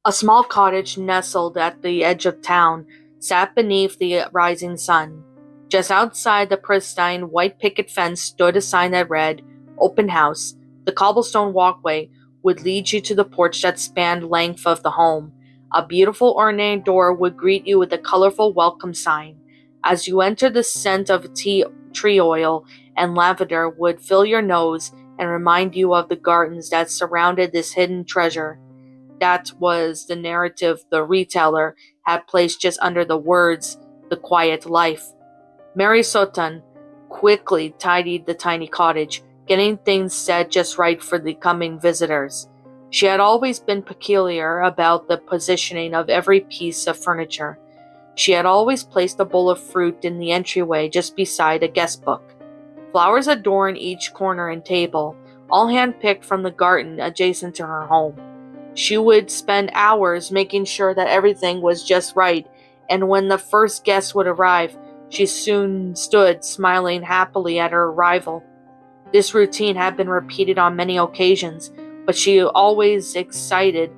A small cottage nestled at the edge of town sat beneath the rising sun. Just outside the pristine white picket fence stood a sign that read, "Open House." The cobblestone walkway would lead you to the porch that spanned length of the home. A beautiful ornate door would greet you with a colorful welcome sign. As you entered, the scent of tree oil and lavender would fill your nose and remind you of the gardens that surrounded this hidden treasure. That was the narrative the retailer had placed just under the words, "The Quiet Life." Mary Sutton quickly tidied the tiny cottage, getting things set just right for the coming visitors. She had always been peculiar about the positioning of every piece of furniture. She had always placed a bowl of fruit in the entryway just beside a guest book. Flowers adorned each corner and table, all hand-picked from the garden adjacent to her home. She would spend hours making sure that everything was just right, and when the first guest would arrive, she soon stood smiling happily at her arrival. This routine had been repeated on many occasions, but she always excited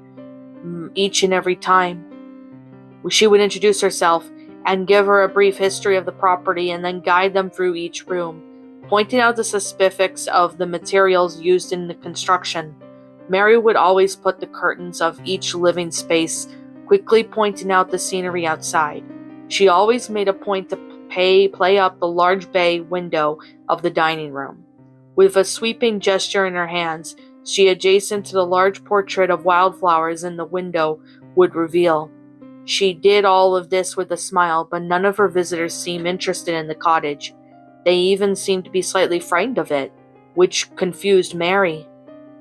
each and every time. She would introduce herself and give her a brief history of the property and then guide them through each room, pointing out the specifics of the materials used in the construction. Mary would always put the curtains of each living space, quickly pointing out the scenery outside. She always made a point to play up the large bay window of the dining room. With a sweeping gesture in her hands, she adjacent to the large portrait of wildflowers in the window would reveal. She did all of this with a smile, but none of her visitors seemed interested in the cottage. They even seemed to be slightly frightened of it, which confused Mary.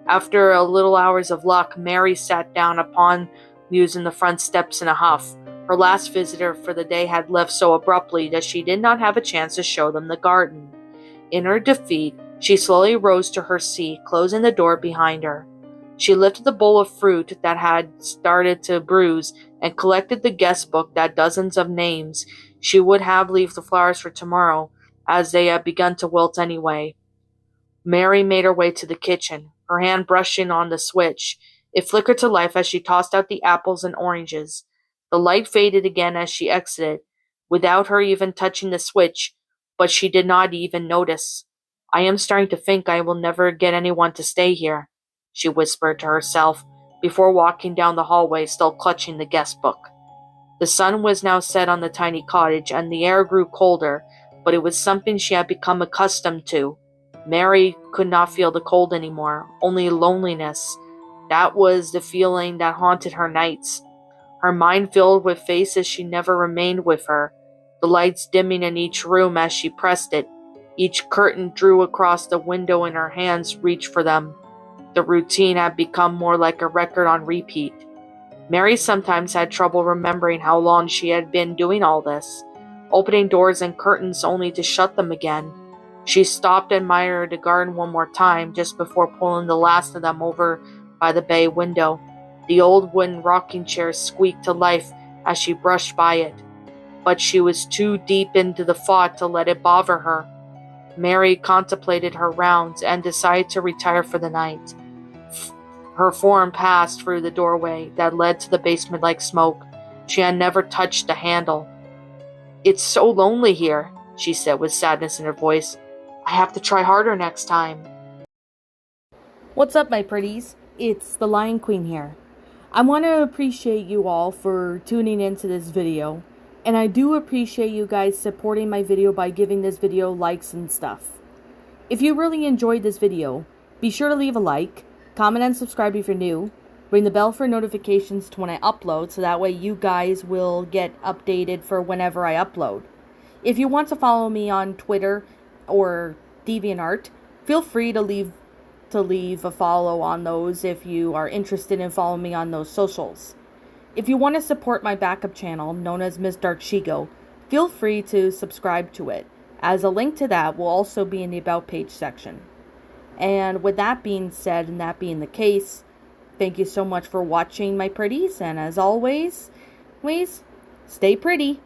After a little hours of luck, Mary sat down upon using the front steps in a huff. Her last visitor for the day had left so abruptly that she did not have a chance to show them the garden. In her defeat, she slowly rose to her seat, closing the door behind her. She lifted the bowl of fruit that had started to bruise and collected the guest book that dozens of names. She would have leave the flowers for tomorrow, as they had begun to wilt anyway. Mary made her way to the kitchen, her hand brushing on the switch. It flickered to life as she tossed out the apples and oranges. The light faded again as she exited, without her even touching the switch, but she did not even notice. "I am starting to think I will never get anyone to stay here," she whispered to herself, before walking down the hallway, still clutching the guest book. The sun was now set on the tiny cottage, and the air grew colder, but it was something she had become accustomed to. Mary could not feel the cold anymore, only loneliness. That was the feeling that haunted her nights. Her mind filled with faces she never remained with her, the lights dimming in each room as she pressed it. Each curtain drew across the window and her hands reached for them. The routine had become more like a record on repeat. Mary sometimes had trouble remembering how long she had been doing all this, opening doors and curtains only to shut them again. She stopped and admired the garden one more time just before pulling the last of them over by the bay window. The old wooden rocking chair squeaked to life as she brushed by it, but she was too deep into the thought to let it bother her. Mary contemplated her rounds and decided to retire for the night. Her form passed through the doorway that led to the basement like smoke. She had never touched the handle. "It's so lonely here," she said with sadness in her voice. "I have to try harder next time." What's up, my pretties? It's the Lion Queen here. I want to appreciate you all for tuning into this video, and I do appreciate you guys supporting my video by giving this video likes and stuff. If you really enjoyed this video, be sure to leave a like, comment and subscribe if you're new, ring the bell for notifications to when I upload so that way you guys will get updated for whenever I upload. If you want to follow me on Twitter or DeviantArt, feel free to leave a follow on those if you are interested in following me on those socials. If you want to support my backup channel, known as Ms. Dark Shigo, feel free to subscribe to it, as a link to that will also be in the About page section. And with that being said, and that being the case, thank you so much for watching, my pretties, and as always, please stay pretty.